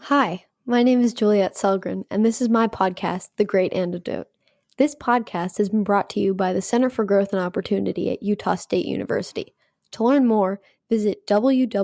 Hi, my name is Juliet Selgren, and this is my podcast, The Great Antidote. This podcast has been brought to you by the Center for Growth and Opportunity at Utah State University. To learn more, visit www.thecgo.org.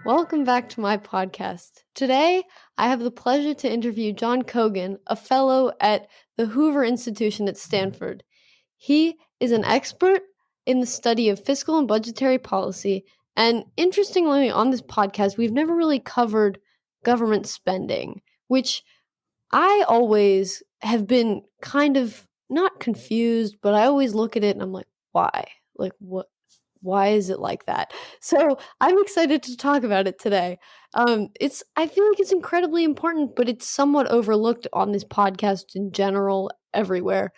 Welcome back to my podcast. Today, I have the pleasure to interview John Cogan, a fellow at the Hoover Institution at Stanford. He is an expert in the study of fiscal and budgetary policy, and interestingly, on this podcast, we've never really covered government spending, which I always have been kind of not confused, but I always look at it and I'm like, why? Like, what? Why is it like that? So I'm excited to talk about it today. I feel like it's incredibly important, but it's somewhat overlooked on this podcast in general, everywhere.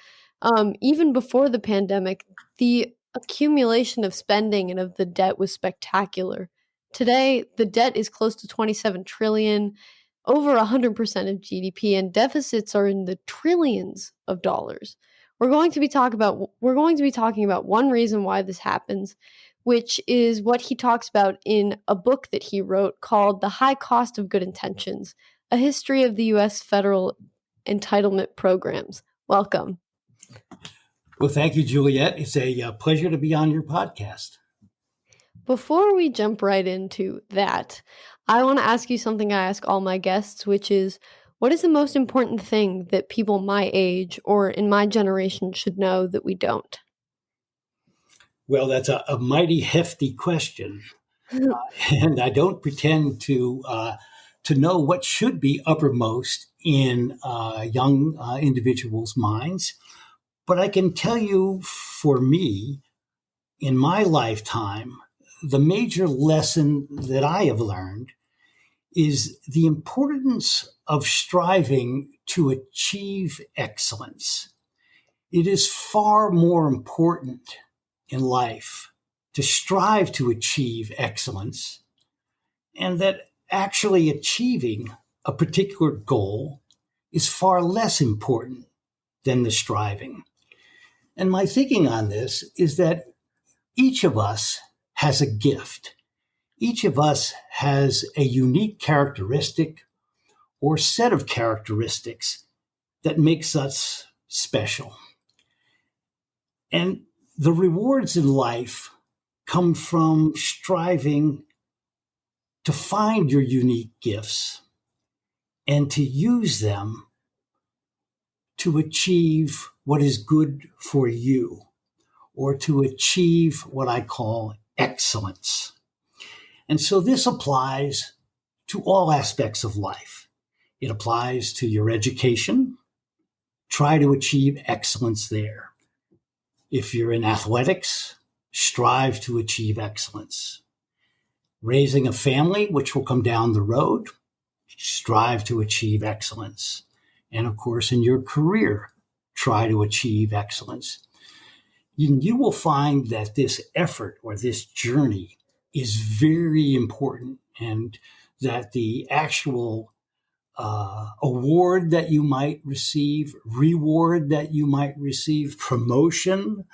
Even before the pandemic, the accumulation of spending and of the debt was spectacular. Today, the debt is close to 27 trillion, over 100% of GDP, and deficits are in the trillions of dollars. We're going to be talking about one reason why this happens, which is what he talks about in a book that he wrote called The High Cost of Good Intentions: A History of the U.S. Federal Entitlement Programs. Welcome. Well, thank you, Juliet. It's a pleasure to be on your podcast. Before we jump right into that, I want to ask you something I ask all my guests, which is, what is the most important thing that people my age or in my generation should know that we don't? Well, that's a mighty hefty question. And I don't pretend to know what should be uppermost in young individuals' minds. But I can tell you, for me, in my lifetime, the major lesson that I have learned is the importance of striving to achieve excellence. It is far more important in life to strive to achieve excellence, and that actually achieving a particular goal is far less important than the striving. And my thinking on this is that each of us has a gift. Each of us has a unique characteristic or set of characteristics that makes us special. And the rewards in life come from striving to find your unique gifts and to use them to achieve what is good for you, or to achieve what I call excellence. And so this applies to all aspects of life. It applies to your education. Try to achieve excellence there. If you're in athletics, strive to achieve excellence. Raising a family, which will come down the road, strive to achieve excellence. And of course, in your career, try to achieve excellence. You will find that this effort or this journey is very important, and that the actual award that you might receive, reward that you might receive, promotion,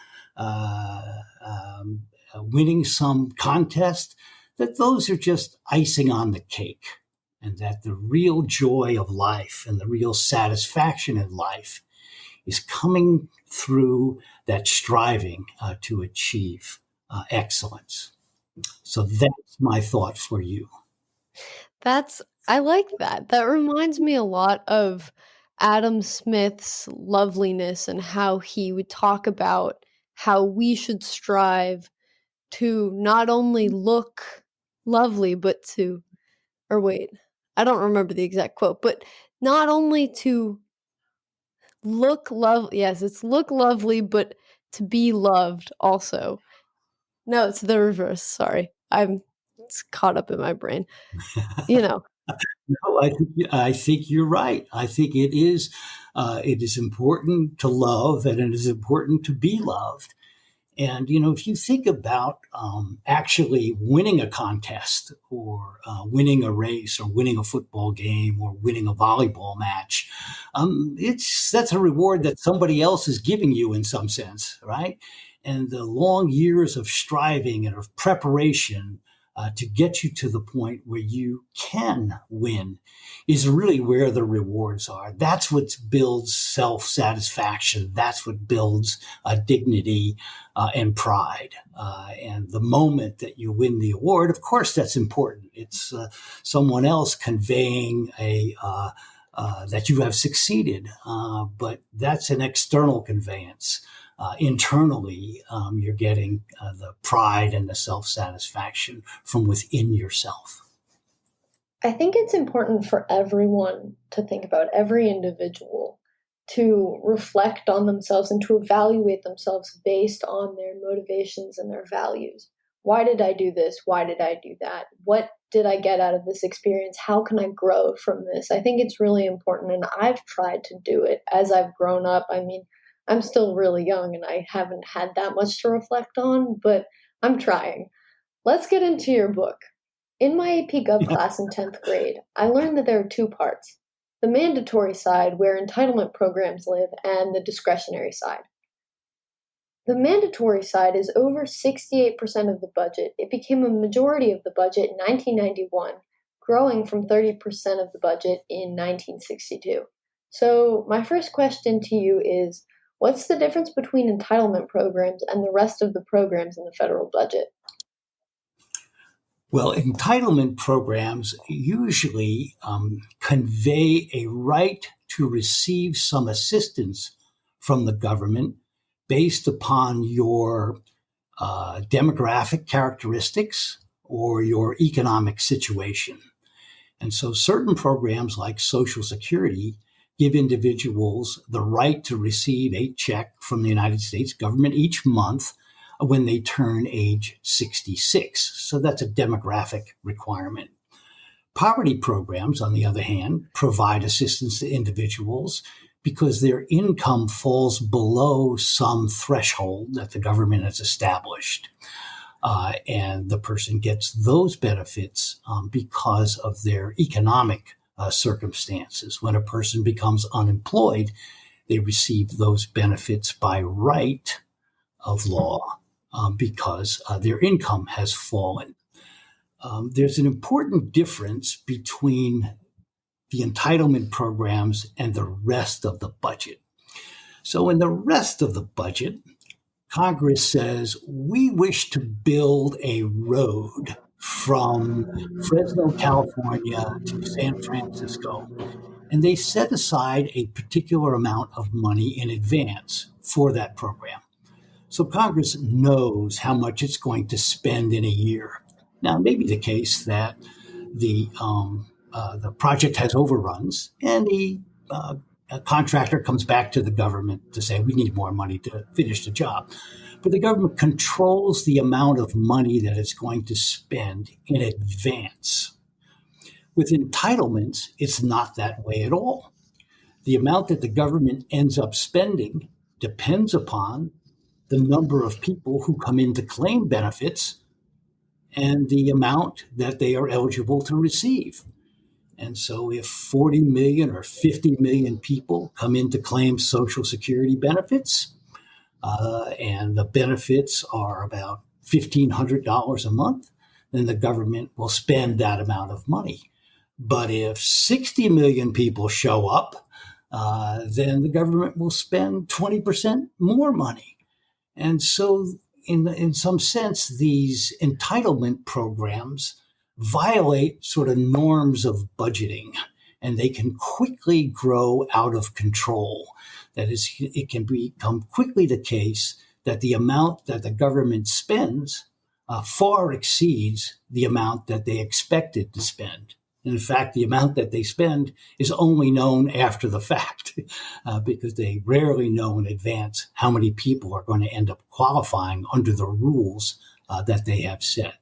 winning some contest, that those are just icing on the cake, and that the real joy of life and the real satisfaction in life is coming through that striving to achieve excellence. So that's my thought for you. I like that. That reminds me a lot of Adam Smith's Loveliness and how he would talk about how we should strive to not only look lovely, but I don't remember the exact quote, but not only to look lovely, yes, it's look lovely, but to be loved also. No, it's the reverse, sorry. It's caught up in my brain. No, I think you're right. I think it is important to love, and it is important to be loved. And, if you think about actually winning a contest or winning a race or winning a football game or winning a volleyball match, that's a reward that somebody else is giving you in some sense, right? And the long years of striving and of preparation to get you to the point where you can win is really where the rewards are. That's what builds self satisfaction. That's what builds dignity and pride. And the moment that you win the award, of course, that's important. It's someone else conveying that you have succeeded, but that's an external conveyance. Internally, you're getting the pride and the self satisfaction from within yourself. I think it's important for everyone to think about, every individual, to reflect on themselves and to evaluate themselves based on their motivations and their values. Why did I do this? Why did I do that? What did I get out of this experience? How can I grow from this? I think it's really important, and I've tried to do it as I've grown up. I mean, I'm still really young and I haven't had that much to reflect on, but I'm trying. Let's get into your book. In my AP Gov class in 10th grade, I learned that there are two parts: the mandatory side, where entitlement programs live, and the discretionary side. The mandatory side is over 68% of the budget. It became a majority of the budget in 1991, growing from 30% of the budget in 1962. So, my first question to you is, what's the difference between entitlement programs and the rest of the programs in the federal budget? Well, entitlement programs usually convey a right to receive some assistance from the government based upon your demographic characteristics or your economic situation. And so certain programs like Social Security give individuals the right to receive a check from the United States government each month when they turn age 66. So that's a demographic requirement. Poverty programs, on the other hand, provide assistance to individuals because their income falls below some threshold that the government has established. And the person gets those benefits because of their economic circumstances. When a person becomes unemployed, they receive those benefits by right of law because their income has fallen. There's an important difference between the entitlement programs and the rest of the budget. So in the rest of the budget, Congress says we wish to build a road from Fresno, California to San Francisco. And they set aside a particular amount of money in advance for that program. So Congress knows how much it's going to spend in a year. Now, it may be the case that the project has overruns, and the contractor comes back to the government to say we need more money to finish the job. But the government controls the amount of money that it's going to spend in advance. With entitlements, it's not that way at all. The amount that the government ends up spending depends upon the number of people who come in to claim benefits and the amount that they are eligible to receive. And so if 40 million or 50 million people come in to claim Social Security benefits, and the benefits are about $1,500 a month, then the government will spend that amount of money. But if 60 million people show up, then the government will spend 20% more money. And so, in some sense, these entitlement programs violate sort of norms of budgeting, and they can quickly grow out of control. That is, it can become quickly the case that the amount that the government spends far exceeds the amount that they expected to spend. In fact, the amount that they spend is only known after the fact because they rarely know in advance how many people are going to end up qualifying under the rules that they have set.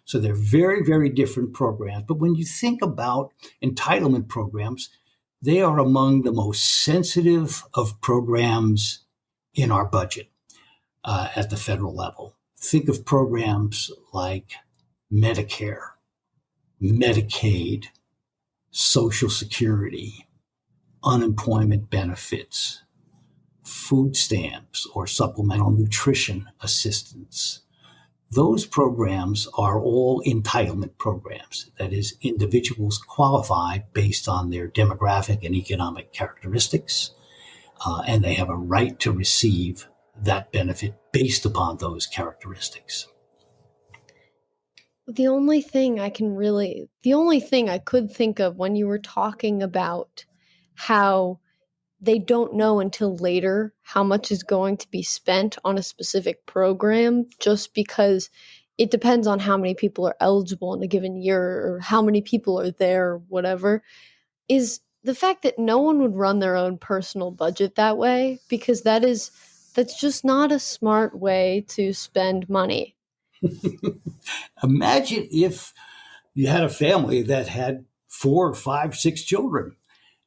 So they're very, very different programs. But when you think about entitlement programs, they are among the most sensitive of programs in our budget at the federal level. Think of programs like Medicare, Medicaid, Social Security, unemployment benefits, food stamps or supplemental nutrition assistance. Those programs are all entitlement programs. That is, individuals qualify based on their demographic and economic characteristics, and they have a right to receive that benefit based upon those characteristics. The only thing I could think of when you were talking about how they don't know until later how much is going to be spent on a specific program just because it depends on how many people are eligible in a given year or how many people are there or whatever, is the fact that no one would run their own personal budget that way, because that's just not a smart way to spend money. Imagine if you had a family that had 4, 5, 6 children,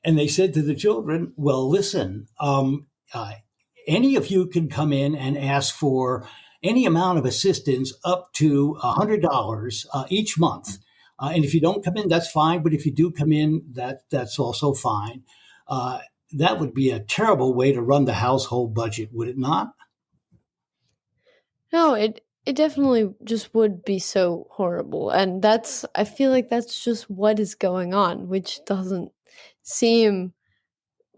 and they said to the children, well, listen, any of you can come in and ask for any amount of assistance up to $100 each month. And if you don't come in, that's fine. But if you do come in, that's also fine. That would be a terrible way to run the household budget, would it not? No, it definitely just would be so horrible. And I feel like that's just what is going on, which doesn't seem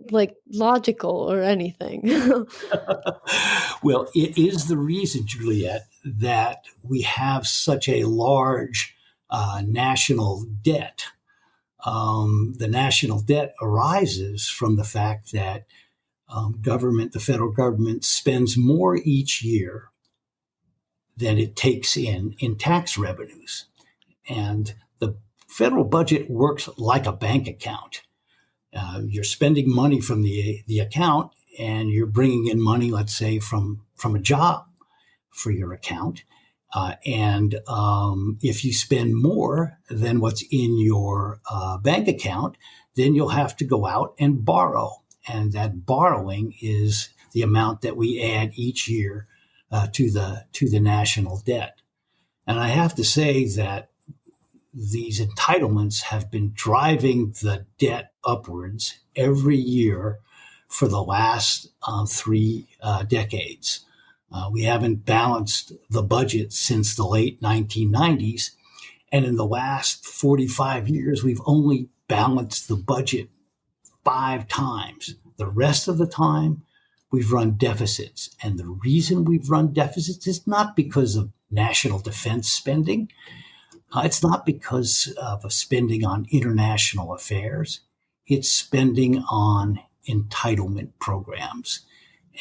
like logical or anything. Well, it is the reason, Juliet, that we have such a large national debt. The national debt arises from the fact that the federal government spends more each year than it takes in tax revenues. And the federal budget works like a bank account. You're spending money from the account, and you're bringing in money, let's say, from a job for your account. And if you spend more than what's in your bank account, then you'll have to go out and borrow. And that borrowing is the amount that we add each year to the national debt. And I have to say that these entitlements have been driving the debt upwards every year for the last 3 decades. We haven't balanced the budget since the late 1990s. And in the last 45 years, we've only balanced the budget 5 times. The rest of the time, we've run deficits. And the reason we've run deficits is not because of national defense spending. It's not because of spending on international affairs. It's spending on entitlement programs.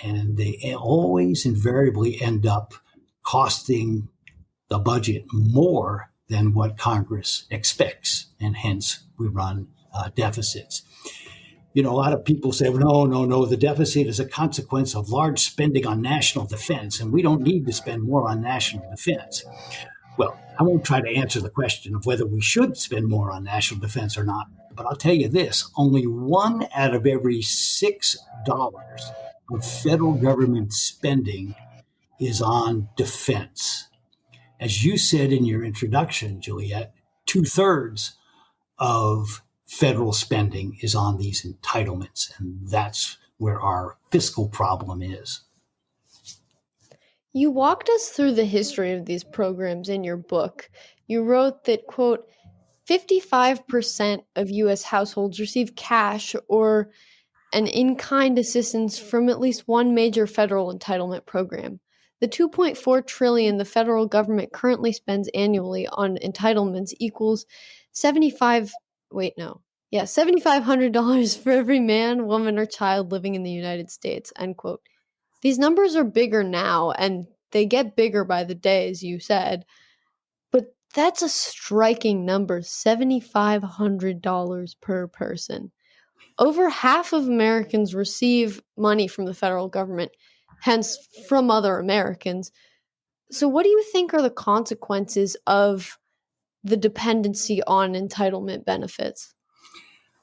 And they always invariably end up costing the budget more than what Congress expects. And hence we run deficits. A lot of people say, well, no, the deficit is a consequence of large spending on national defense, and we don't need to spend more on national defense. Well, I won't try to answer the question of whether we should spend more on national defense or not, but I'll tell you this, only 1 out of every $6 of federal government spending is on defense. As you said in your introduction, Juliet, 2/3 of federal spending is on these entitlements, and that's where our fiscal problem is. You walked us through the history of these programs in your book. You wrote that, quote, 55% of U.S. households receive cash or an in-kind assistance from at least one major federal entitlement program. The $2.4 trillion the federal government currently spends annually on entitlements equals $7,500 for every man, woman, or child living in the United States, end quote. These numbers are bigger now, and they get bigger by the day, as you said. But that's a striking number, $7,500 per person. Over half of Americans receive money from the federal government, hence from other Americans. So what do you think are the consequences of the dependency on entitlement benefits?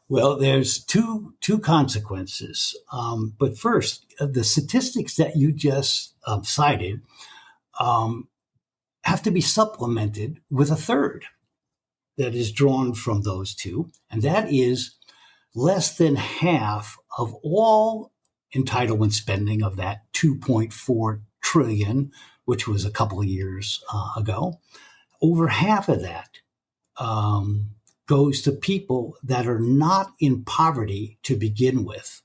Well, there's two consequences. But first, the statistics that you just cited have to be supplemented with a third that is drawn from those two, and that is less than half of all entitlement spending of that 2.4 trillion, which was a couple of years ago. Over half of that goes to people that are not in poverty to begin with,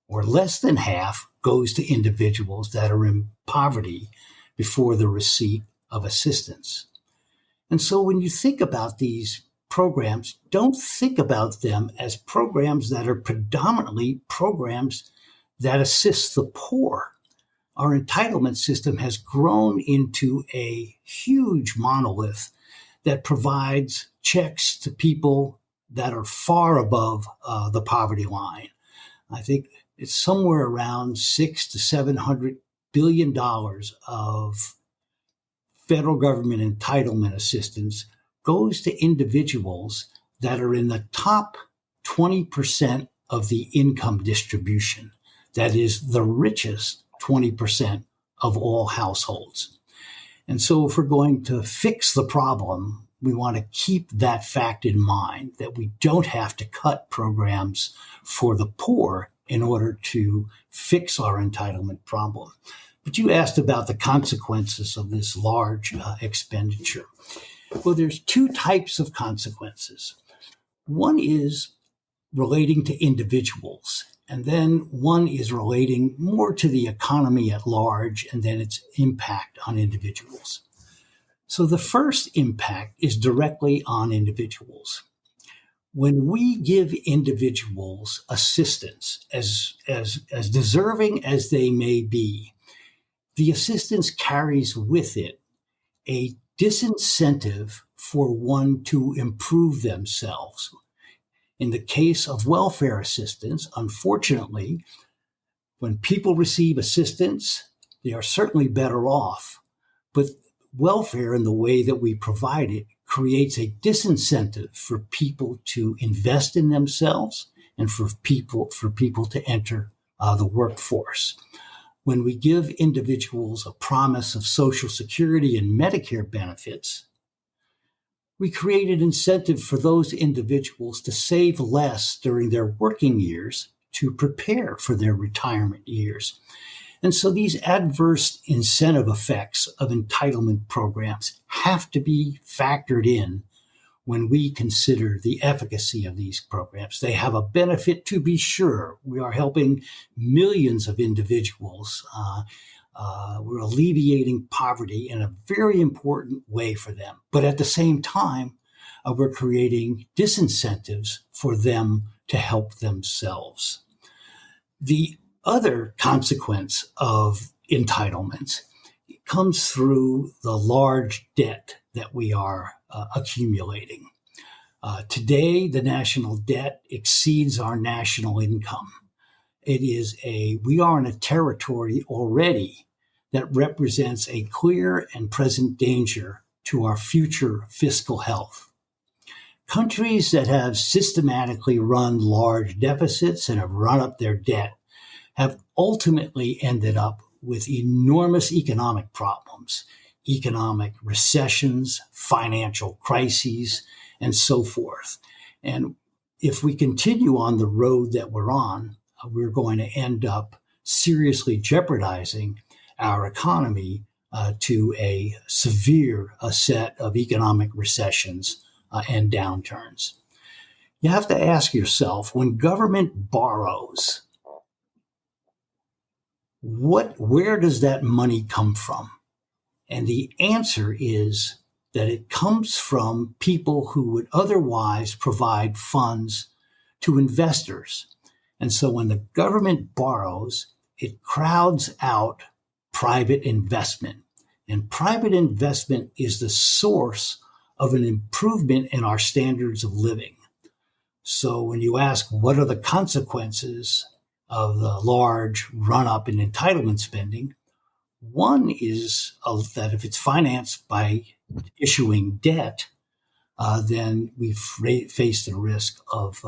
or less than half goes to individuals that are in poverty before the receipt of assistance. And so when you think about these programs, don't think about them as programs that are predominantly programs that assist the poor. Our entitlement system has grown into a huge monolith that provides checks to people that are far above the poverty line. I think it's somewhere around $600 to $700 billion of federal government entitlement assistance goes to individuals that are in the top 20% of the income distribution. That is the richest 20% of all households. And so if we're going to fix the problem, we want to keep that fact in mind, that we don't have to cut programs for the poor in order to fix our entitlement problem. But you asked about the consequences of this large expenditure. Well, there's two types of consequences. One is relating to individuals, and then one is relating more to the economy at large, and then its impact on individuals. So the first impact is directly on individuals. When we give individuals assistance, as deserving as they may be, the assistance carries with it a disincentive for one to improve themselves. In the case of welfare assistance, unfortunately, when people receive assistance, they are certainly better off. But welfare, in the way that we provide it, creates a disincentive for people to invest in themselves and for people to enter the workforce. When we give individuals a promise of Social Security and Medicare benefits, we create an incentive for those individuals to save less during their working years to prepare for their retirement years. And so these adverse incentive effects of entitlement programs have to be factored in when we consider the efficacy of these programs. They have a benefit, to be sure. We are helping millions of individuals. We're alleviating poverty in a very important way for them. But at the same time, we're creating disincentives for them to help themselves. The other consequence of entitlements comes through the large debt that we are accumulating. Today, the national debt exceeds our national income. We are in a territory already that represents a clear and present danger to our future fiscal health. Countries that have systematically run large deficits and have run up their debt have ultimately ended up with enormous economic problems, economic recessions, financial crises, and so forth. And if we continue on the road that we're on, we're going to end up seriously jeopardizing our economy to a severe set of economic recessions and downturns. You have to ask yourself, when government borrows, where does that money come from? And the answer is that it comes from people who would otherwise provide funds to investors. And so when the government borrows, it crowds out private investment. And private investment is the source of an improvement in our standards of living. So when you ask what are the consequences of the large run-up in entitlement spending, one is that if it's financed by issuing debt, then we've faced the risk of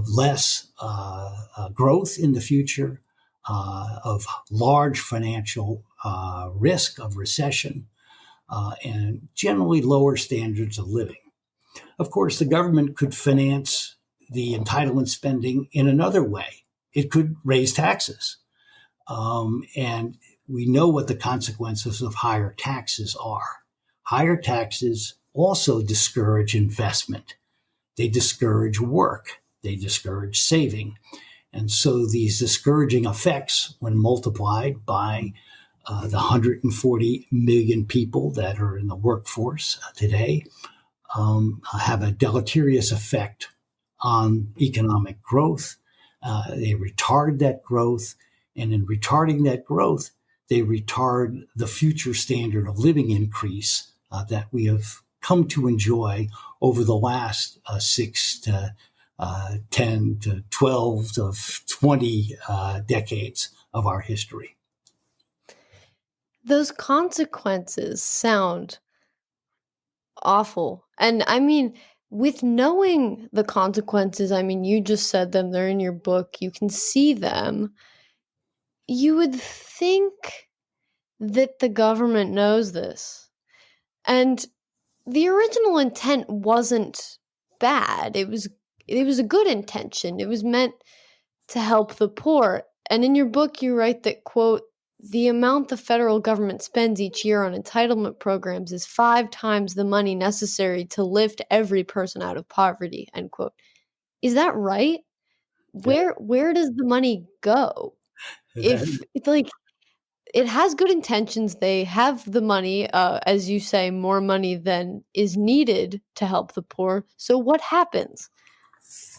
less growth in the future, of large financial risk of recession, and generally lower standards of living. Of course, the government could finance the entitlement spending in another way. It could raise taxes. And we know what the consequences of higher taxes are. Higher taxes also discourage investment. They discourage work. They discourage saving. And so these discouraging effects, when multiplied by the 140 million people that are in the workforce today, have a deleterious effect on economic growth. They retard that growth. And in retarding that growth, they retard the future standard of living increase that we have come to enjoy over the last 6 to 10 to 12 to 20 decades of our history. Those consequences sound awful. And I mean, with knowing the consequences, I mean, you just said them, they're in your book, you can see them. You would think that the government knows this. And the original intent wasn't bad. It was a good intention. It was meant to help the poor. And in your book, you write that, quote, the amount the federal government spends each year on entitlement programs is 5 times the money necessary to lift every person out of poverty, end quote. Is that right? Where does the money go? If it's like, it has good intentions, they have the money, as you say, more money than is needed to help the poor. So what happens?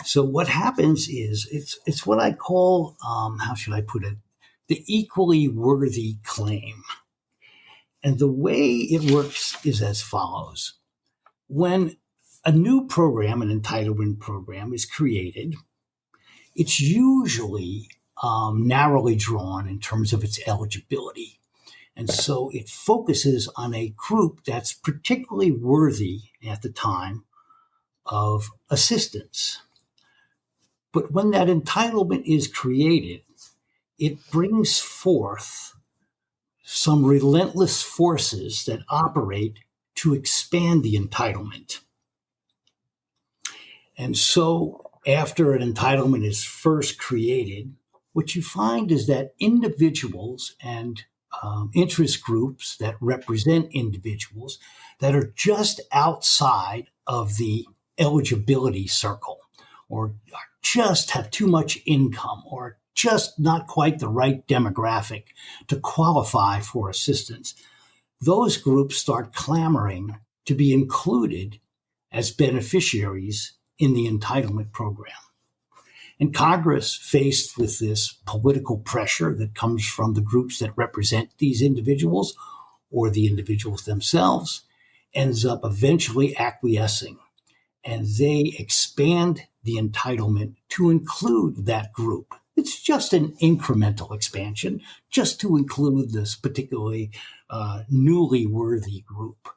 So what happens is it's what I call, how should I put it, the equally worthy claim. And the way it works is as follows. When a new program, an entitlement program, is created, it's usually narrowly drawn in terms of its eligibility. And so it focuses on a group that's particularly worthy at the time of assistance. But when that entitlement is created, it brings forth some relentless forces that operate to expand the entitlement. And so after an entitlement is first created, what you find is that individuals and interest groups that represent individuals that are just outside of the eligibility circle, or just have too much income, or just not quite the right demographic to qualify for assistance, those groups start clamoring to be included as beneficiaries in the entitlement program. And Congress, faced with this political pressure that comes from the groups that represent these individuals or the individuals themselves, ends up eventually acquiescing. And they expand the entitlement to include that group. It's just an incremental expansion, just to include this particularly newly worthy group.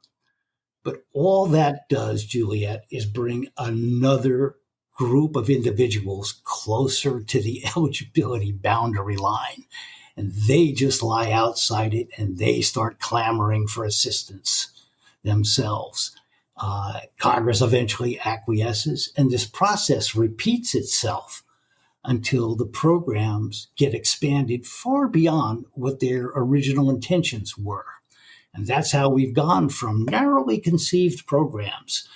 But all that does, Juliet, is bring another group of individuals closer to the eligibility boundary line. And they just lie outside it, and they start clamoring for assistance themselves. Congress eventually acquiesces, and this process repeats itself until the programs get expanded far beyond what their original intentions were. And that's how we've gone from narrowly conceived programs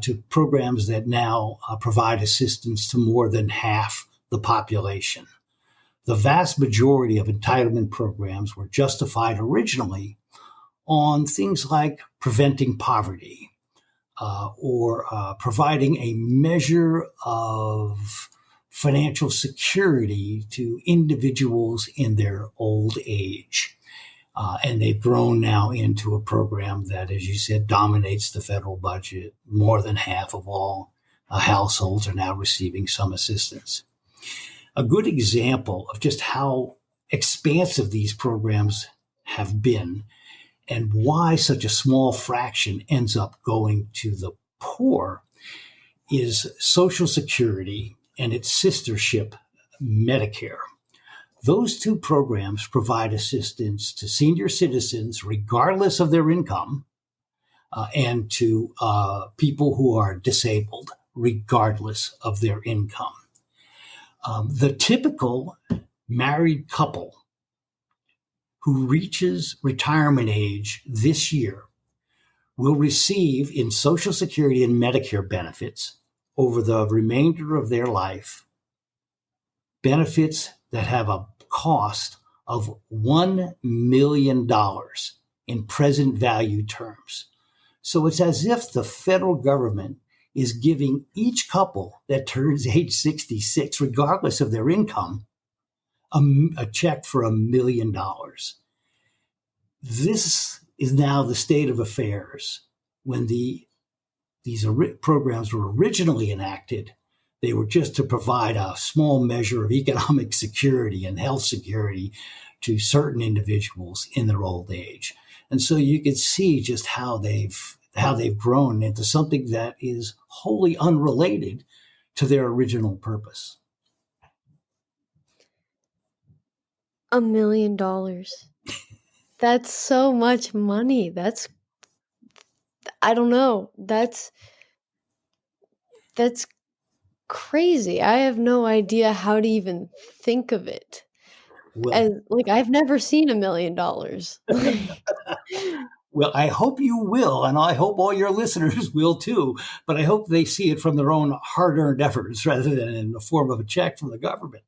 to programs that now provide assistance to more than half the population. The vast majority of entitlement programs were justified originally on things like preventing poverty or providing a measure of financial security to individuals in their old age. And they've grown now into a program that, as you said, dominates the federal budget. More than half of all households are now receiving some assistance. A good example of just how expansive these programs have been and why such a small fraction ends up going to the poor is Social Security and its sistership, Medicare. Those two programs provide assistance to senior citizens regardless of their income and to people who are disabled regardless of their income. The typical married couple who reaches retirement age this year will receive in Social Security and Medicare benefits over the remainder of their life benefits that have a cost of $1 million in present value terms. So it's as if the federal government is giving each couple that turns age 66, regardless of their income, a check for $1 million. This is now the state of affairs. When these programs were originally enacted, they were just to provide a small measure of economic security and health security to certain individuals in their old age. And so you can see just how they've grown into something that is wholly unrelated to their original purpose. $1 million. That's so much money. I don't know. That's crazy. I have no idea how to even think of it. Well, I've never seen $1 million. well, I hope you will, and I hope all your listeners will too, but I hope they see it from their own hard-earned efforts rather than in the form of a check from the government.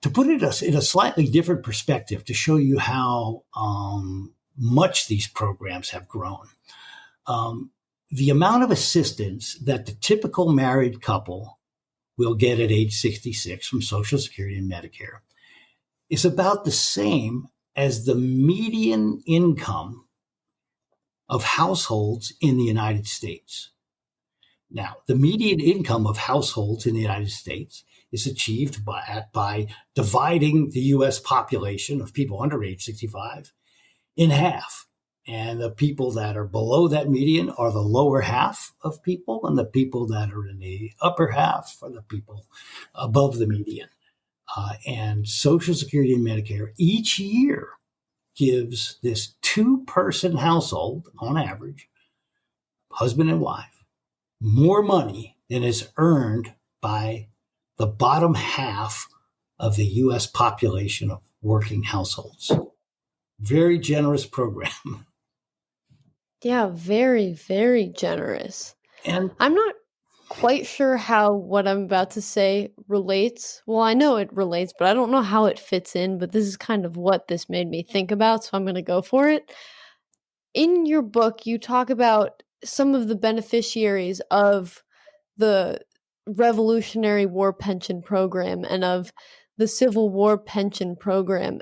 To put it in a slightly different perspective, to show you how much these programs have grown, the amount of assistance that the typical married couple will get at age 66 from Social Security and Medicare is about the same as the median income of households in the United States. Now, the median income of households in the United States is achieved by dividing the U.S. population of people under age 65 in half. And the people that are below that median are the lower half of people, and the people that are in the upper half are the people above the median. And Social Security and Medicare each year gives this two-person household, on average, husband and wife, more money than is earned by the bottom half of the U.S. population of working households. Very generous program. Yeah, very, very generous. And I'm not quite sure how what I'm about to say relates. Well, I know it relates, but I don't know how it fits in, but this is kind of what this made me think about, so I'm going to go for it. In your book, you talk about some of the beneficiaries of the Revolutionary War Pension Program and of the Civil War Pension Program.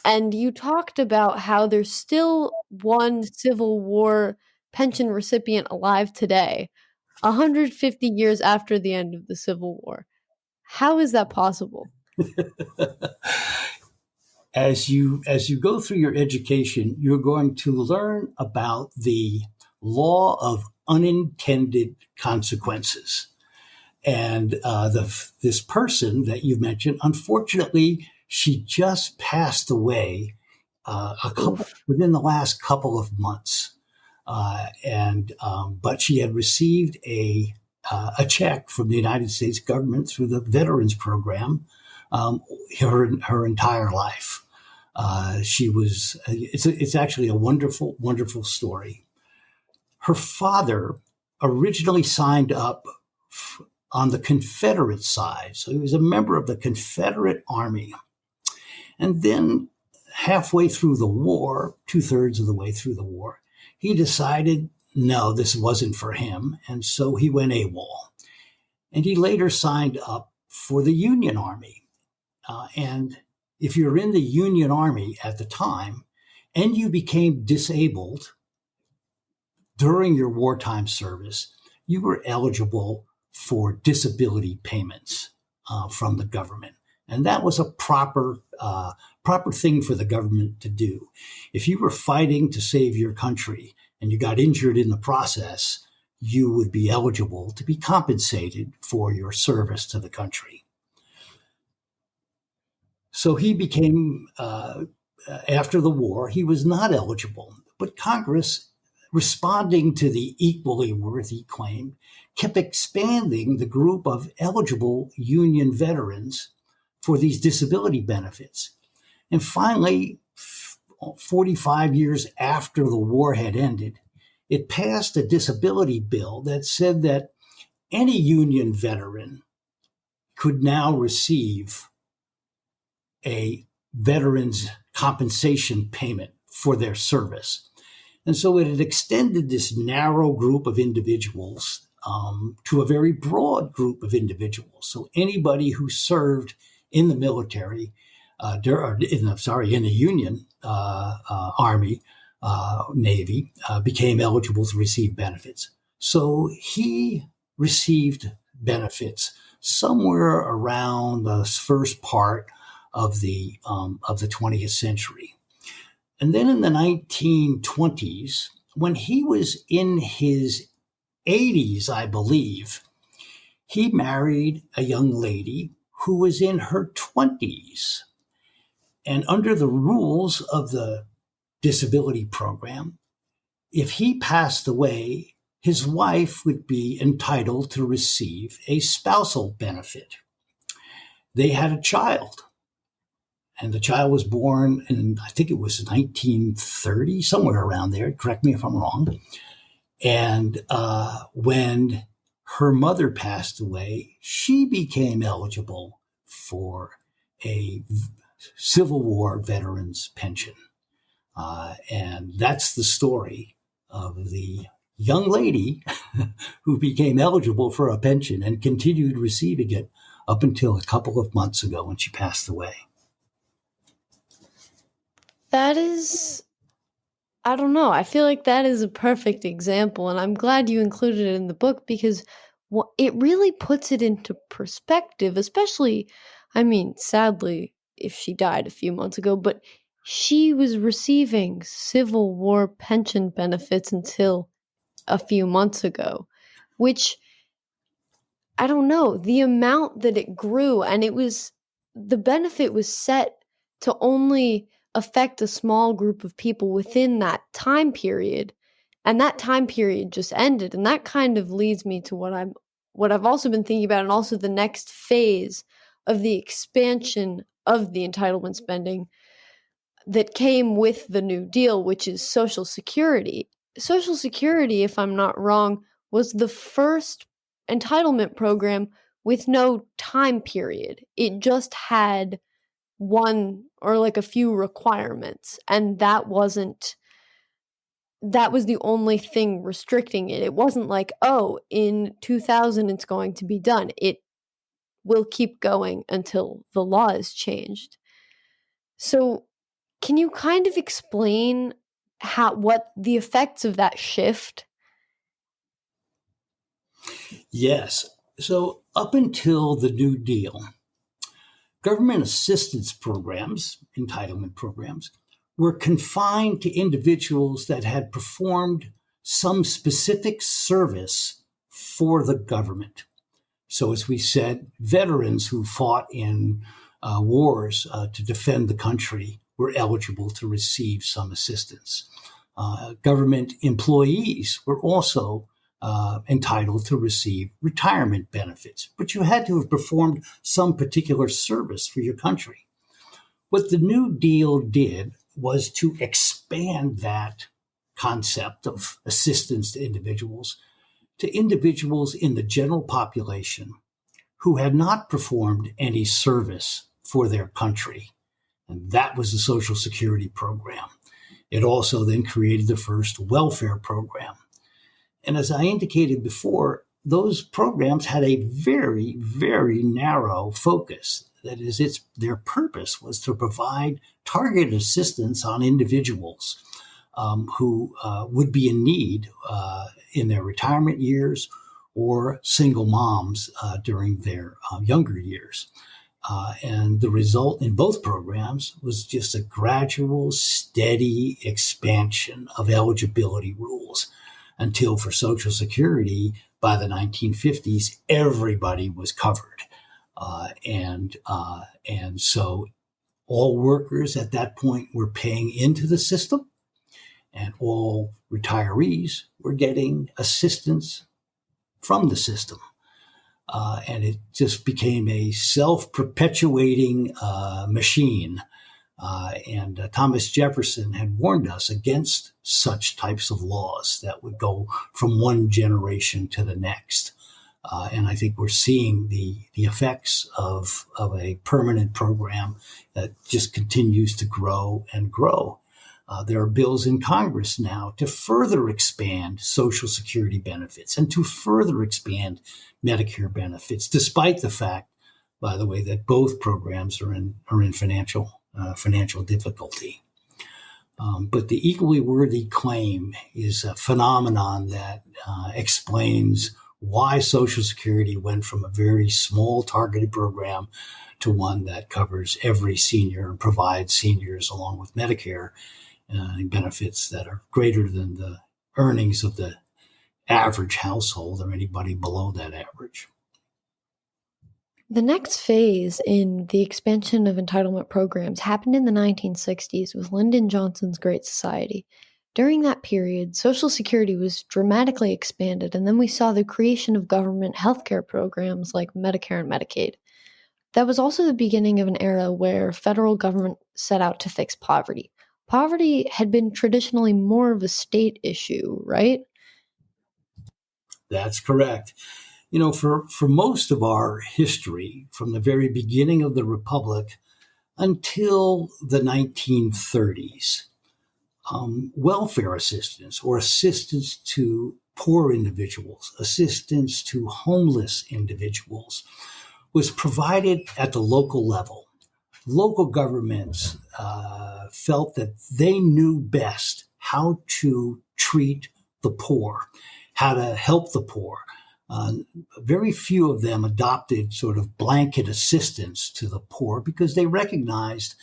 And you talked about how there's still one Civil War pension recipient alive today, 150 years after the end of the Civil War. How is that possible? as you go through your education, you're going to learn about the law of unintended consequences. And this person that you mentioned, unfortunately, she just passed away within the last couple of months, but she had received a check from the United States government through the Veterans Program her entire life. It's actually a wonderful, wonderful story. Her father originally signed up on the Confederate side. So he was a member of the Confederate Army. And then halfway through the war, 2/3 of the way through the war, he decided, no, this wasn't for him. And so he went AWOL. And he later signed up for the Union Army. And if you're in the Union Army at the time and you became disabled during your wartime service, you were eligible for disability payments from the government. And that was a proper thing for the government to do. If you were fighting to save your country and you got injured in the process, you would be eligible to be compensated for your service to the country. So he became, after the war, he was not eligible, but Congress, responding to the equally worthy claim, kept expanding the group of eligible Union veterans for these disability benefits. And finally, 45 years after the war had ended, it passed a disability bill that said that any Union veteran could now receive a veteran's compensation payment for their service. And so it had extended this narrow group of individuals to a very broad group of individuals. So anybody who served in the military, in the Union Army, Navy, became eligible to receive benefits. So he received benefits somewhere around the first part of the 20th century. And then in the 1920s, when he was in his 80s, I believe, he married a young lady who was in her 20s. And under the rules of the disability program, if he passed away, his wife would be entitled to receive a spousal benefit. They had a child. And the child was born in, I think it was 1930, somewhere around there. Correct me if I'm wrong. And when her mother passed away, she became eligible for a Civil War veterans pension. And that's the story of the young lady who became eligible for a pension and continued receiving it up until a couple of months ago when she passed away. That is, I don't know. I feel like that is a perfect example, and I'm glad you included it in the book because it really puts it into perspective, especially, sadly, if she died a few months ago, but she was receiving Civil War pension benefits until a few months ago, which, I don't know, the amount that it grew, and the benefit was set to only affect a small group of people within that time period, and that time period just ended. And that kind of leads me to what I've also been thinking about, and also the next phase of the expansion of the entitlement spending that came with the New Deal, which is Social Security. Social Security, if I'm not wrong, was the first entitlement program with no time period. It just had one or like a few requirements, and that was the only thing restricting it. It wasn't like, oh, in 2000 it's going to be done. It will keep going until the law is changed. So can you kind of explain what the effects of that shift? Yes. So up until the New Deal, government assistance programs, entitlement programs, were confined to individuals that had performed some specific service for the government. So, as we said, veterans who fought in wars to defend the country were eligible to receive some assistance. Government employees were also entitled to receive retirement benefits, but you had to have performed some particular service for your country. What the New Deal did was to expand that concept of assistance to individuals in the general population who had not performed any service for their country. And that was the Social Security program. It also then created the first welfare program. And as I indicated before, those programs had a very, very narrow focus. That is, their purpose was to provide targeted assistance on individuals who would be in need in their retirement years or single moms during their younger years. And the result in both programs was just a gradual, steady expansion of eligibility rules until for Social Security, by the 1950s, everybody was covered. And so all workers at that point were paying into the system, and all retirees were getting assistance from the system. And it just became a self-perpetuating machine. And Thomas Jefferson had warned us against such types of laws that would go from one generation to the next. And I think we're seeing the effects of a permanent program that just continues to grow and grow. There are bills in Congress now to further expand Social Security benefits and to further expand Medicare benefits, despite the fact, by the way, that both programs are in financial difficulty. But the equally worthy claim is a phenomenon that explains why Social Security went from a very small targeted program to one that covers every senior and provides seniors, along with Medicare, benefits that are greater than the earnings of the average household or anybody below that average. The next phase in the expansion of entitlement programs happened in the 1960s with Lyndon Johnson's Great Society. During that period, Social Security was dramatically expanded, and then we saw the creation of government healthcare programs like Medicare and Medicaid. That was also the beginning of an era where federal government set out to fix poverty. Poverty had been traditionally more of a state issue, right? That's correct. For most of our history, from the very beginning of the Republic until the 1930s, welfare assistance or assistance to poor individuals, assistance to homeless individuals was provided at the local level. Local governments felt that they knew best how to treat the poor, how to help the poor. Very few of them adopted sort of blanket assistance to the poor because they recognized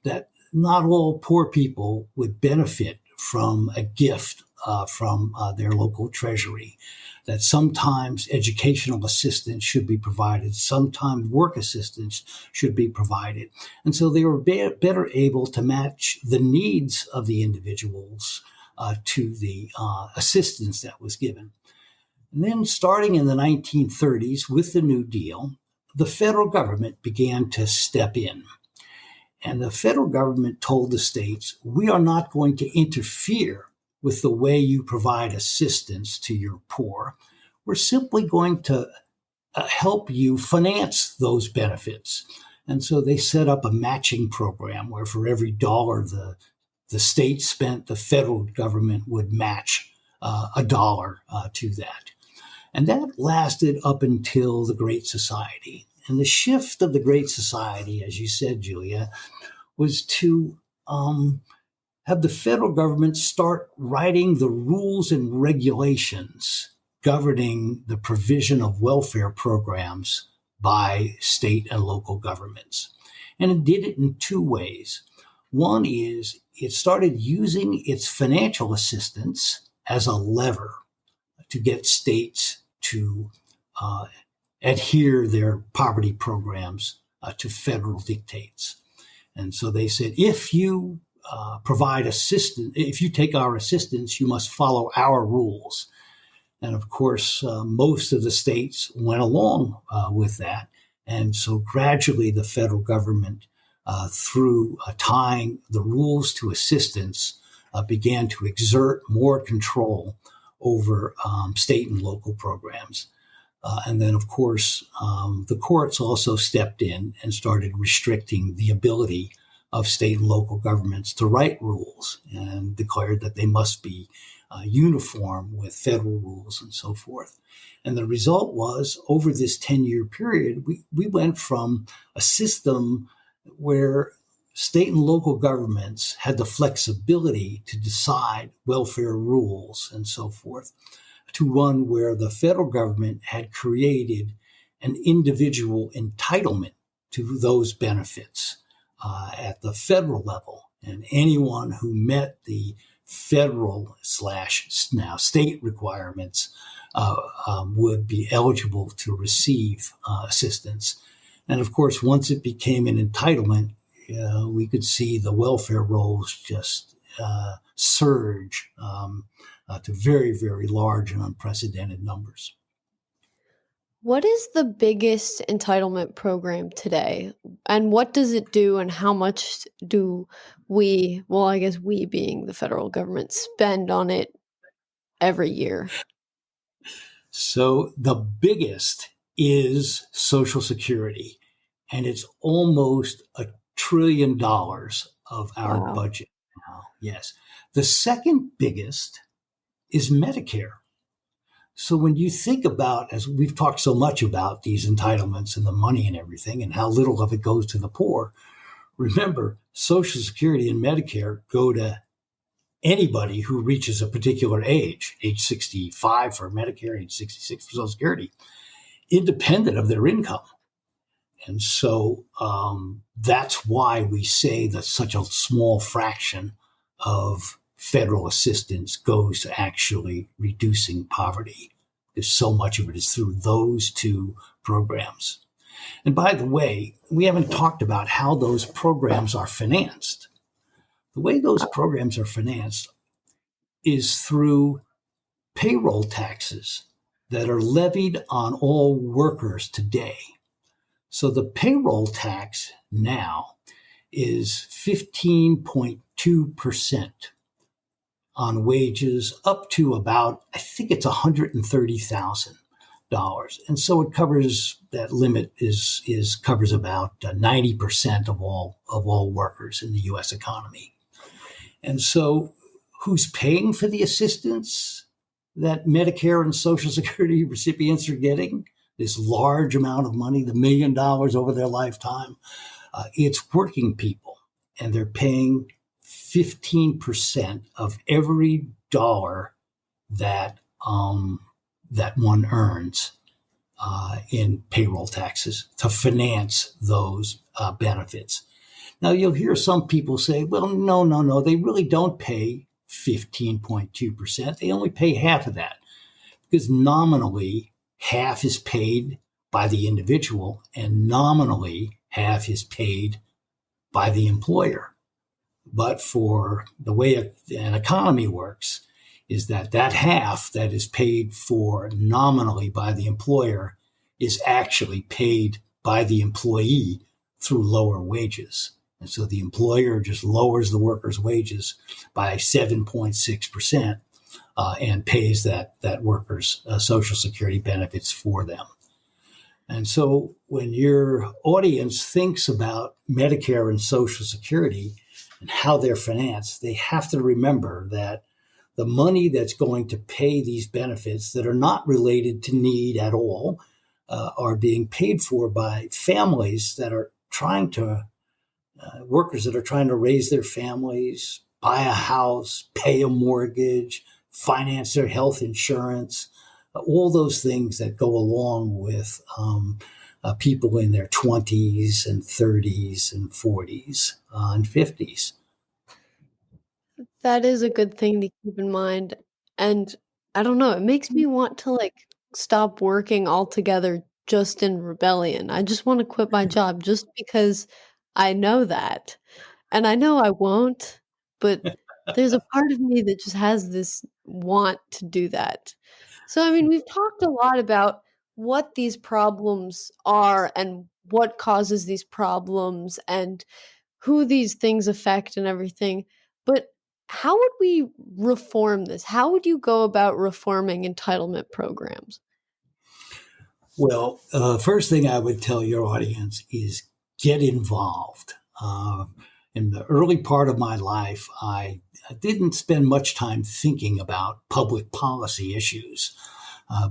that not all poor people would benefit from a gift from their local treasury, that sometimes educational assistance should be provided, sometimes work assistance should be provided. And so they were better able to match the needs of the individuals to the assistance that was given. And then starting in the 1930s with the New Deal, the federal government began to step in. And the federal government told the states, we are not going to interfere with the way you provide assistance to your poor. We're simply going to help you finance those benefits. And so they set up a matching program where for every dollar the state spent, the federal government would match a dollar to that. And that lasted up until the Great Society. And the shift of the Great Society, as you said, Julia, was to have the federal government start writing the rules and regulations governing the provision of welfare programs by state and local governments. And it did it in two ways. One is it started using its financial assistance as a lever to get states to adhere their poverty programs to federal dictates. And so they said, if you provide assistance, if you take our assistance, you must follow our rules. And of course, most of the states went along with that. And so gradually the federal government, through tying the rules to assistance, began to exert more control over state and local programs. And then, of course, the courts also stepped in and started restricting the ability of state and local governments to write rules and declared that they must be uniform with federal rules and so forth. And the result was, over this 10-year period, we went from a system where state and local governments had the flexibility to decide welfare rules and so forth, to one where the federal government had created an individual entitlement to those benefits at the federal level. And anyone who met the federal / now state requirements would be eligible to receive assistance. And of course, once it became an entitlement, we could see the welfare rolls just surge to very, very large and unprecedented numbers. What is the biggest entitlement program today? And what does it do, and how much do we, well, I guess we being the federal government, spend on it every year? So the biggest is Social Security, and it's almost $1 trillion of our Wow. budget now. Yes. The second biggest is Medicare. So when you think about, as we've talked so much about these entitlements and the money and everything and how little of it goes to the poor, remember, Social Security and Medicare go to anybody who reaches a particular age 65 for Medicare, age 66 for Social Security, independent of their income. And so that's why we say that such a small fraction of federal assistance goes to actually reducing poverty, because so much of it is through those two programs. And by the way, we haven't talked about how those programs are financed. The way those programs are financed is through payroll taxes that are levied on all workers today. So the payroll tax now is 15.2% on wages up to about, I think it's $130,000. And so it covers, that limit covers about 90% of all workers in the US economy. And so who's paying for the assistance that Medicare and Social Security recipients are getting? This large amount of money, the $1 million over their lifetime. It's working people, and they're paying 15% of every dollar that one earns in payroll taxes to finance those benefits. Now, you'll hear some people say, well, no, they really don't pay 15.2%. They only pay half of that, because nominally half is paid by the individual and nominally half is paid by the employer. But for the way an economy works is that half that is paid for nominally by the employer is actually paid by the employee through lower wages. And so the employer just lowers the worker's wages by 7.6% and pays that worker's Social Security benefits for them. And so when your audience thinks about Medicare and Social Security and how they're financed, they have to remember that the money that's going to pay these benefits that are not related to need at all are being paid for by families that are trying to, workers that are trying to raise their families, buy a house, pay a mortgage, finance their health insurance, all those things that go along with people in their 20s and 30s and 40s and 50s. That is a good thing to keep in mind. And I don't know, it makes me want to stop working altogether just in rebellion. I just want to quit my job just because I know that. And I know I won't, but there's a part of me that just has this want to do that. So, I mean, we've talked a lot about what these problems are and what causes these problems and who these things affect and everything. But how would we reform this? How would you go about reforming entitlement programs? Well, first thing I would tell your audience is get involved. In the early part of my life, I didn't spend much time thinking about public policy issues.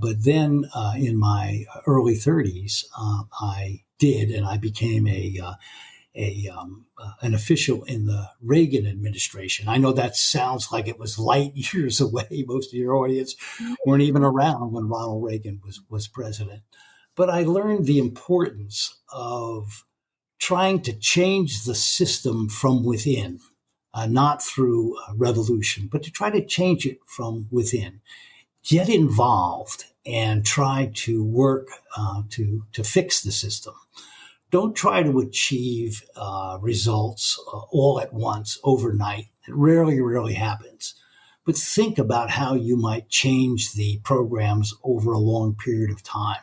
But then in my early 30s, I did, and I became an official in the Reagan administration. I know that sounds like it was light years away. Most of your audience weren't even around when Ronald Reagan was president. But I learned the importance of trying to change the system from within, not through revolution, but to try to change it from within. Get involved and try to work to fix the system. Don't try to achieve results all at once overnight. It rarely happens. But think about how you might change the programs over a long period of time.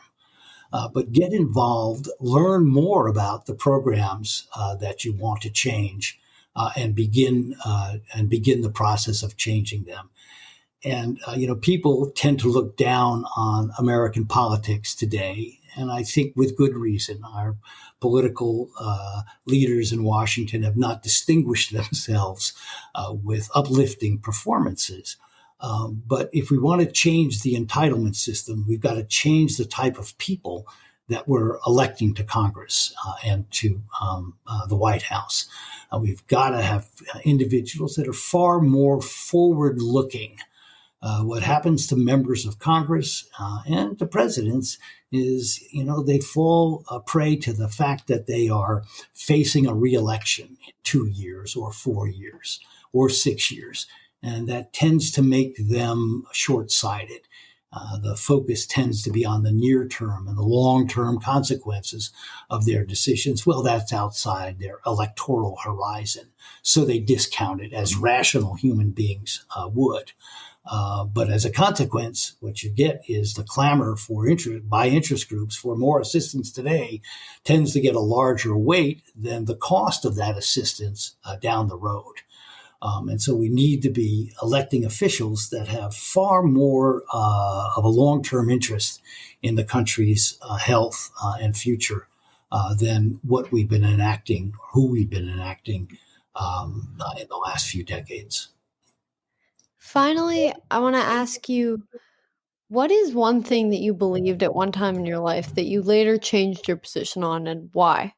But get involved, learn more about the programs that you want to change, and begin the process of changing them. And people tend to look down on American politics today, and I think with good reason. Our political leaders in Washington have not distinguished themselves with uplifting performances. But if we want to change the entitlement system, we've got to change the type of people that we're electing to Congress and to the White House. We've got to have individuals that are far more forward-looking. What happens to members of Congress and to presidents is, they fall prey to the fact that they are facing a reelection in 2 years or 4 years or 6 years. And that tends to make them short-sighted. The focus tends to be on the near term and the long-term consequences of their decisions. Well, that's outside their electoral horizon. So they discount it as rational human beings would. But as a consequence, what you get is the clamor for by interest groups for more assistance today tends to get a larger weight than the cost of that assistance down the road. And so we need to be electing officials that have far more of a long-term interest in the country's health and future than what we've been enacting, who we've been enacting in the last few decades. Finally, I want to ask you, what is one thing that you believed at one time in your life that you later changed your position on, and why?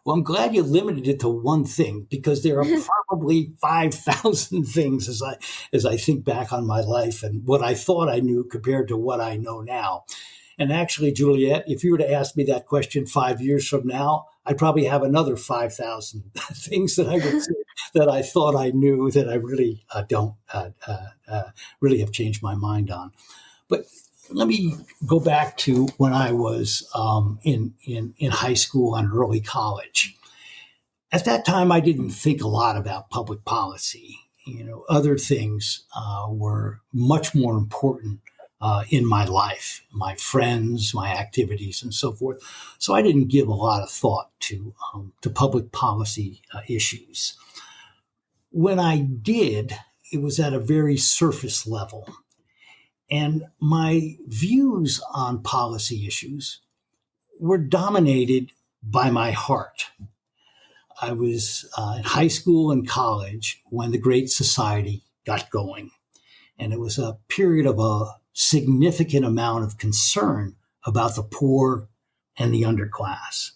Well, I'm glad you limited it to one thing, because there are probably 5,000 things as I think back on my life and what I thought I knew compared to what I know now. And actually, Juliet, if you were to ask me that question 5 years from now, I'd probably have another 5,000 things that I would say that I thought I knew that I really don't really have changed my mind on. But let me go back to when I was in high school and early college. At that time, I didn't think a lot about public policy. Other things were much more important in my life, my friends, my activities, and so forth. So I didn't give a lot of thought to public policy issues. When I did, it was at a very surface level. And my views on policy issues were dominated by my heart. I was in high school and college when the Great Society got going. And it was a period of a significant amount of concern about the poor and the underclass.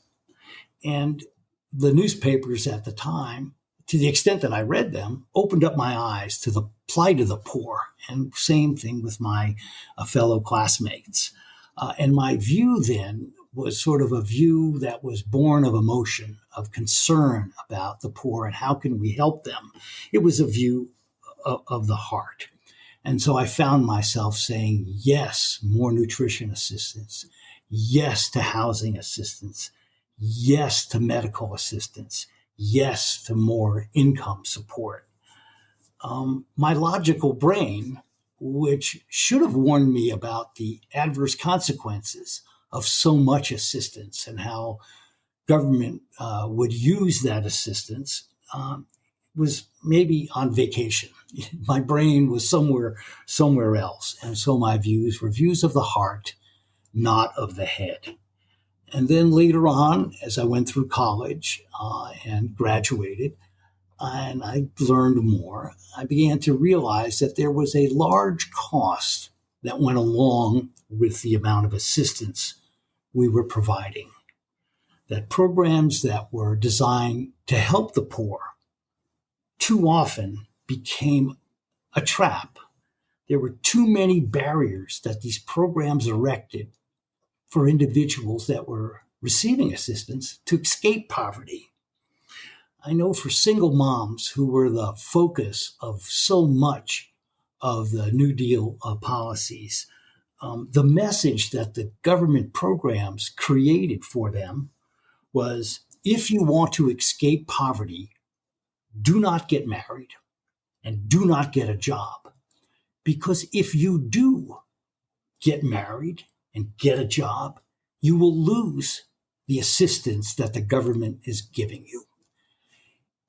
And the newspapers at the time, to the extent that I read them, opened up my eyes to the plight of the poor. And same thing with my fellow classmates. And my view then was sort of a view that was born of emotion, of concern about the poor and how can we help them. It was a view of the heart. And so I found myself saying, yes, more nutrition assistance, yes to housing assistance, yes to medical assistance, yes to more income support. My logical brain, which should have warned me about the adverse consequences of so much assistance and how government would use that assistance, was maybe on vacation. My brain was somewhere else. And so my views were views of the heart, not of the head. And then later on, as I went through college and graduated, and I learned more, I began to realize that there was a large cost that went along with the amount of assistance we were providing. That programs that were designed to help the poor too often became a trap. There were too many barriers that these programs erected for individuals that were receiving assistance to escape poverty. I know for single moms who were the focus of so much of the New Deal policies, the message that the government programs created for them was, if you want to escape poverty, do not get married and do not get a job. Because if you do get married and get a job, you will lose the assistance that the government is giving you.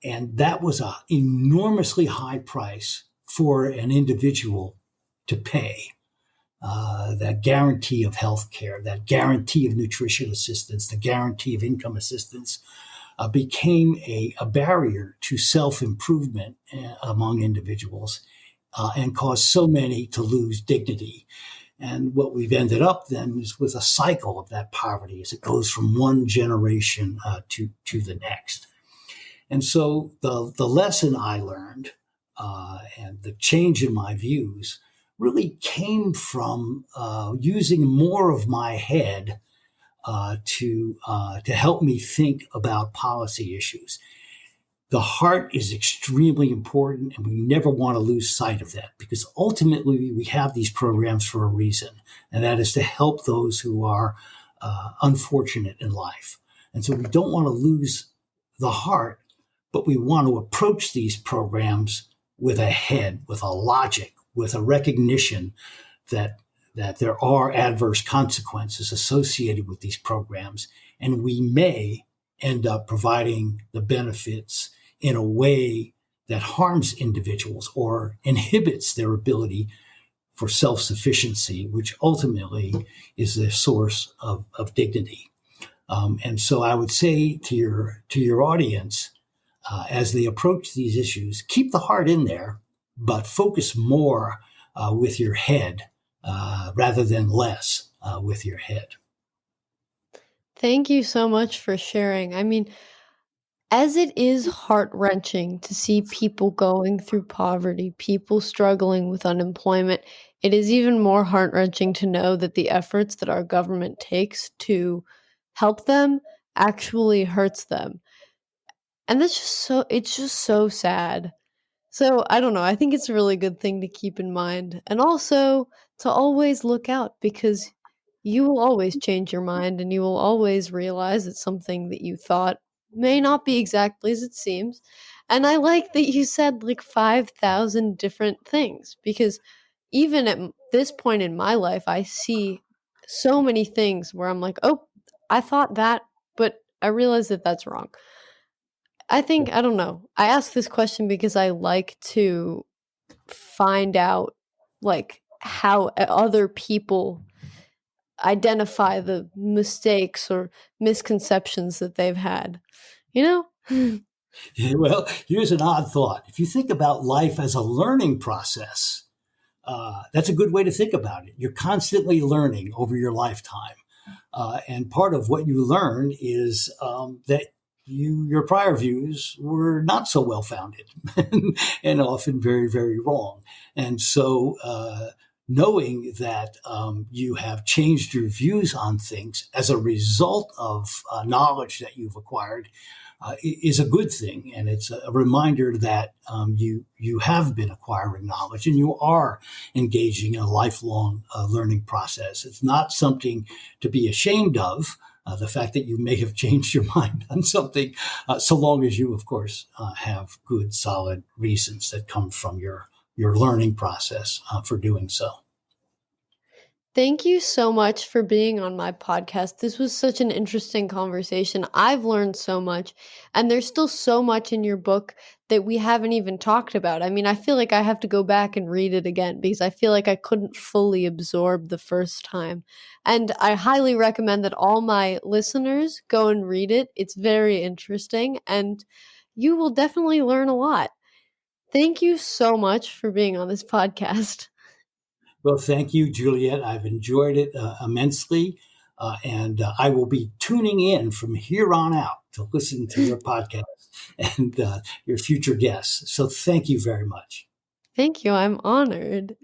And that was an enormously high price for an individual to pay. That guarantee of health care, that guarantee of nutrition assistance, the guarantee of income assistance became a barrier to self-improvement among individuals and caused so many to lose dignity. And what we've ended up then is with a cycle of that poverty as it goes from one generation to the next. And so the lesson I learned and the change in my views really came from using more of my head to help me think about policy issues. The heart is extremely important, and we never want to lose sight of that, because ultimately we have these programs for a reason, and that is to help those who are unfortunate in life. And so we don't want to lose the heart, but we want to approach these programs with a head, with a logic, with a recognition that there are adverse consequences associated with these programs, and we may end up providing the benefits in a way that harms individuals or inhibits their ability for self-sufficiency, which ultimately is the source of dignity. And so I would say to your audience, as they approach these issues, keep the heart in there, but focus more with your head rather than less with your head. Thank you so much for sharing. I mean, as it is heart-wrenching to see people going through poverty, people struggling with unemployment, it is even more heart-wrenching to know that the efforts that our government takes to help them actually hurts them. And it's just so sad. So, I don't know, I think it's a really good thing to keep in mind, and also to always look out, because you will always change your mind and you will always realize that something that you thought may not be exactly as it seems. And I like that you said like 5,000 different things, because even at this point in my life, I see so many things where I'm like, oh, I thought that, but I realize that that's wrong. I don't know. I ask this question because I like to find out like how other people identify the mistakes or misconceptions that they've had, you know? Well, here's an odd thought. If you think about life as a learning process, that's a good way to think about it. You're constantly learning over your lifetime. And part of what you learn is that your prior views were not so well founded and often very, very wrong. And so knowing that you have changed your views on things as a result of knowledge that you've acquired is a good thing. And it's a reminder that you have been acquiring knowledge and you are engaging in a lifelong learning process. It's not something to be ashamed of, the fact that you may have changed your mind on something, so long as you, of course, have good, solid reasons that come from your learning process for doing so. Thank you so much for being on my podcast. This was such an interesting conversation. I've learned so much, and there's still so much in your book that we haven't even talked about. I mean, I feel like I have to go back and read it again because I feel like I couldn't fully absorb the first time. And I highly recommend that all my listeners go and read it. It's very interesting, and you will definitely learn a lot. Thank you so much for being on this podcast. Well, thank you, Juliet. I've enjoyed it immensely. And I will be tuning in from here on out to listen to your podcast and your future guests. So thank you very much. Thank you. I'm honored.